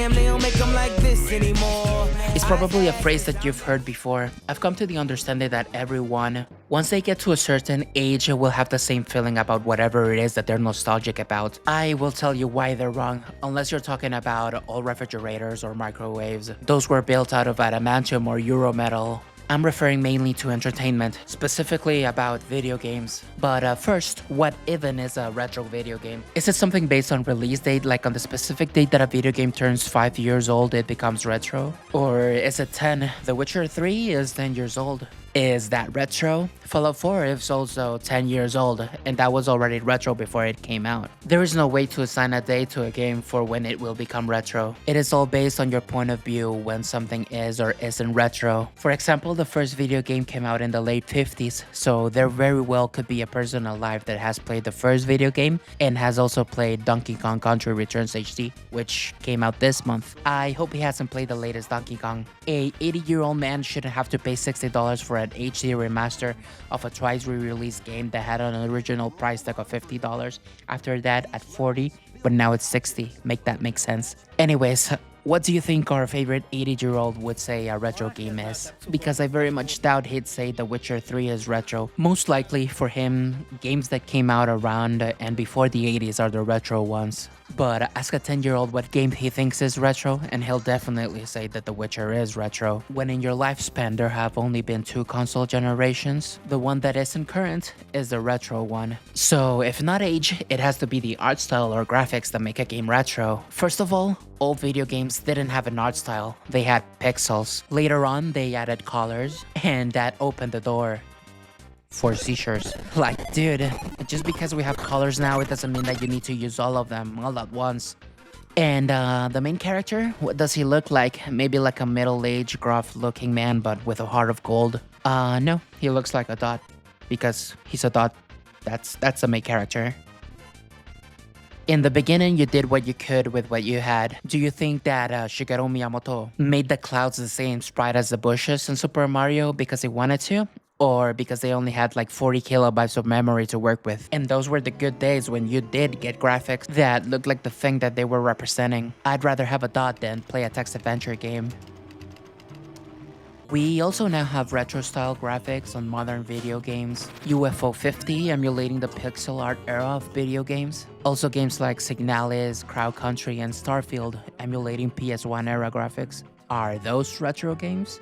Damn, they don't make them like this anymore. It's probably a phrase that you've heard before. I've come to the understanding that everyone, once they get to a certain age, will have the same feeling about whatever it is that they're nostalgic about. I will tell you why they're wrong, unless you're talking about all refrigerators or microwaves. Those were built out of adamantium or Eurometal. I'm referring mainly to entertainment, specifically about video games. But first, what even is a retro video game? Is it something based on release date, like on the specific date that a video game turns 5 years old, it becomes retro? Or is it 10? The Witcher 3 is 10 years old. Is that retro? Fallout 4 is also 10 years old, and that was already retro before it came out. There is no way to assign a date to a game for when it will become retro. It is all based on your point of view when something is or isn't retro. For example, the first video game came out in the late 50s, so there very well could be a person alive that has played the first video game and has also played Donkey Kong Country Returns HD, which came out this month. I hope he hasn't played the latest Donkey Kong. A 80-year-old man shouldn't have to pay $60 for an HD remaster of a twice re-released game that had an original price tag of $50. After that at $40, but now it's $60. Make that make sense. Anyways, what do you think our favorite 80-year-old would say a retro game is? Because I very much doubt he'd say The Witcher 3 is retro. Most likely for him, games that came out around and before the 80s are the retro ones. But ask a 10-year-old what game he thinks is retro, and he'll definitely say that The Witcher is retro. When in your lifespan there have only been 2 console generations, the one that isn't current is the retro one. So if not age, it has to be the art style or graphics that make a game retro. First of all, old video games didn't have an art style, they had pixels. Later on, they added colors, and that opened the door for seizures. Like, dude, just because we have colors now, it doesn't mean that you need to use all of them all at once. And the main character, what does he look like? Maybe like a middle-aged, gruff-looking man, but with a heart of gold? No, he looks like a dot, because he's a dot. That's the main character. In the beginning, you did what you could with what you had. Do you think that Shigeru Miyamoto made the clouds the same sprite as the bushes in Super Mario because he wanted to? Or because they only had like 40 kilobytes of memory to work with? And those were the good days when you did get graphics that looked like the thing that they were representing. I'd rather have a dot than play a text-adventure game. We also now have retro-style graphics on modern video games. UFO 50 emulating the pixel art era of video games. Also games like Signalis, Crowd Country, and Starfield emulating PS1 era graphics. Are those retro games?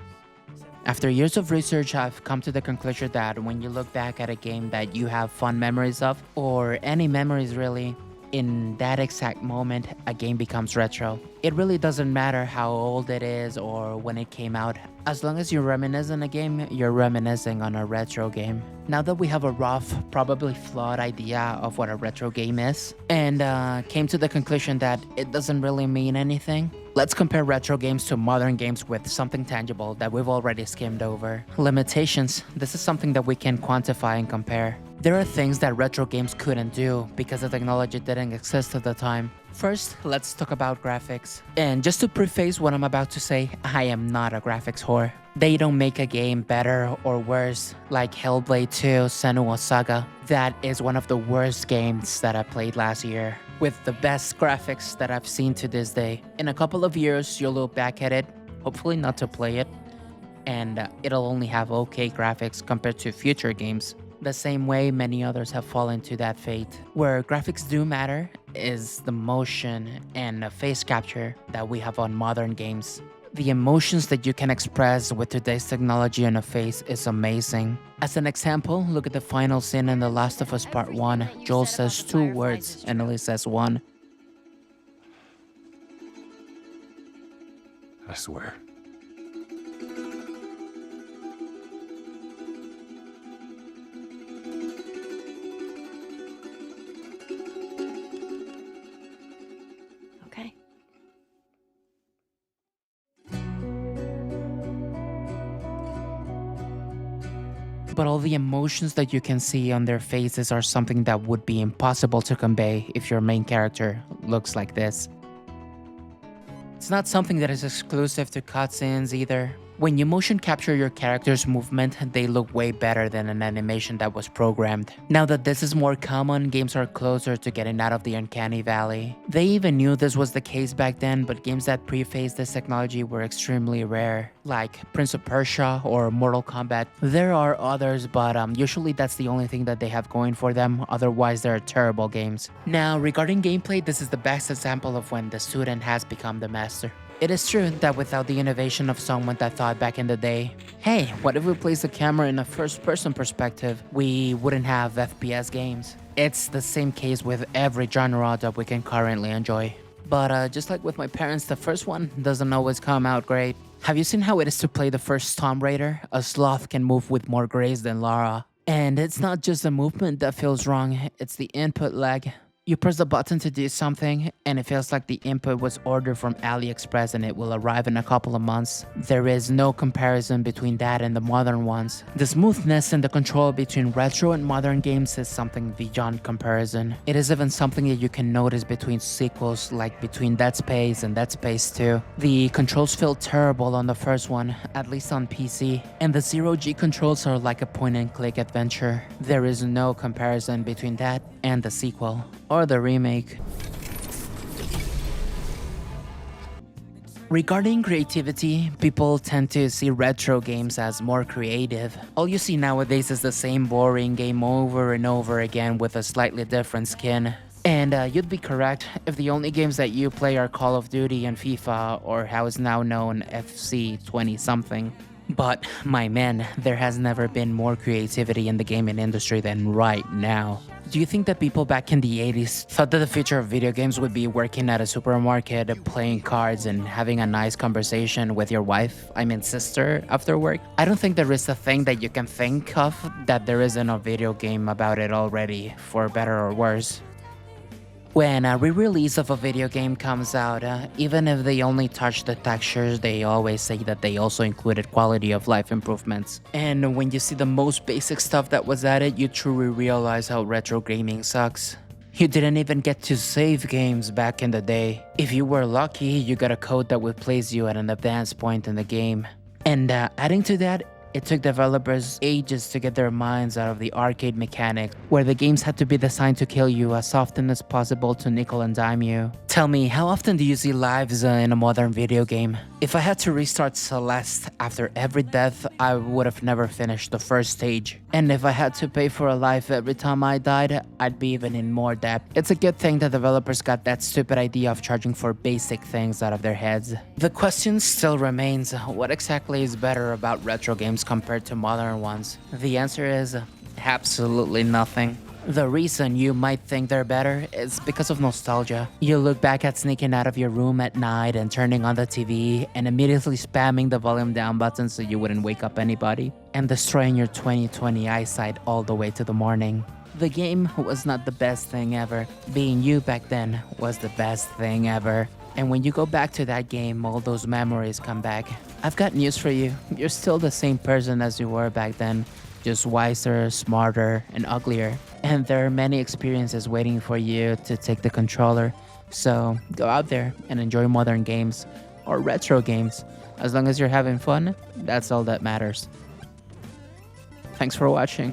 After years of research, I've come to the conclusion that when you look back at a game that you have fond memories of, or any memories really, in that exact moment, a game becomes retro. It really doesn't matter how old it is or when it came out. As long as you reminisce on a game, you're reminiscing on a retro game. Now that we have a rough, probably flawed idea of what a retro game is, and came to the conclusion that it doesn't really mean anything, let's compare retro games to modern games with something tangible that we've already skimmed over. Limitations. This is something that we can quantify and compare. There are things that retro games couldn't do because the technology didn't exist at the time. First, let's talk about graphics. And just to preface what I'm about to say, I am not a graphics whore. They don't make a game better or worse, like Hellblade 2 Senua's Saga. That is one of the worst games that I played last year, with the best graphics that I've seen to this day. In a couple of years, you'll look back at it, hopefully not to play it, and it'll only have okay graphics compared to future games. The same way many others have fallen to that fate. Where graphics do matter is the motion and the face capture that we have on modern games. The emotions that you can express with today's technology on a face is amazing. As an example, look at the final scene in The Last of Us Part 1. Joel says 2 words and Ellie says 1. I swear. Okay. But all the emotions that you can see on their faces are something that would be impossible to convey if your main character looks like this. It's not something that is exclusive to cutscenes either. When you motion capture your character's movement, they look way better than an animation that was programmed. Now that this is more common, games are closer to getting out of the uncanny valley. They even knew this was the case back then, but games that prefaced this technology were extremely rare, like Prince of Persia or Mortal Kombat. There are others, but usually that's the only thing that they have going for them, otherwise they're terrible games. Now, regarding gameplay, this is the best example of when the student has become the master. It is true that without the innovation of someone that thought back in the day, hey, what if we place the camera in a first-person perspective, we wouldn't have FPS games. It's the same case with every genre that we can currently enjoy. But just like with my parents, the first one doesn't always come out great. Have you seen how it is to play the first Tomb Raider? A sloth can move with more grace than Lara. And it's not just the movement that feels wrong, it's the input lag. You press the button to do something, and it feels like the input was ordered from AliExpress and it will arrive in a couple of months. There is no comparison between that and the modern ones. The smoothness and the control between retro and modern games is something beyond comparison. It is even something that you can notice between sequels, like between Dead Space and Dead Space 2. The controls feel terrible on the first one, at least on PC, and the zero-G controls are like a point-and-click adventure. There is no comparison between that and the sequel. Or the remake. Regarding creativity, people tend to see retro games as more creative. All you see nowadays is the same boring game over and over again with a slightly different skin. And you'd be correct if the only games that you play are Call of Duty and FIFA, or how is now known FC 20-something. But my man, there has never been more creativity in the gaming industry than right now. Do you think that people back in the 80s thought that the future of video games would be working at a supermarket, playing cards, and having a nice conversation with your wife, sister, after work? I don't think there is a thing that you can think of that there isn't a video game about it already, for better or worse. When a re-release of a video game comes out, even if they only touch the textures, they always say that they also included quality of life improvements. And when you see the most basic stuff that was added, you truly realize how retro gaming sucks. You didn't even get to save games back in the day. If you were lucky, you got a code that would place you at an advanced point in the game. And adding to that, it took developers ages to get their minds out of the arcade mechanics, where the games had to be designed to kill you as often as possible to nickel and dime you. Tell me, how often do you see lives in a modern video game? If I had to restart Celeste after every death, I would have never finished the first stage. And if I had to pay for a life every time I died, I'd be even in more debt. It's a good thing that developers got that stupid idea of charging for basic things out of their heads. The question still remains, what exactly is better about retro games compared to modern ones? The answer is absolutely nothing. The reason you might think they're better is because of nostalgia. You look back at sneaking out of your room at night and turning on the TV and immediately spamming the volume down button so you wouldn't wake up anybody, and destroying your 20/20 eyesight all the way to the morning. The game was not the best thing ever. Being you back then was the best thing ever. And when you go back to that game, all those memories come back. I've got news for you. You're still the same person as you were back then, just wiser, smarter, and uglier. And there are many experiences waiting for you to take the controller. So go out there and enjoy modern games or retro games. As long as you're having fun, that's all that matters. Thanks for watching.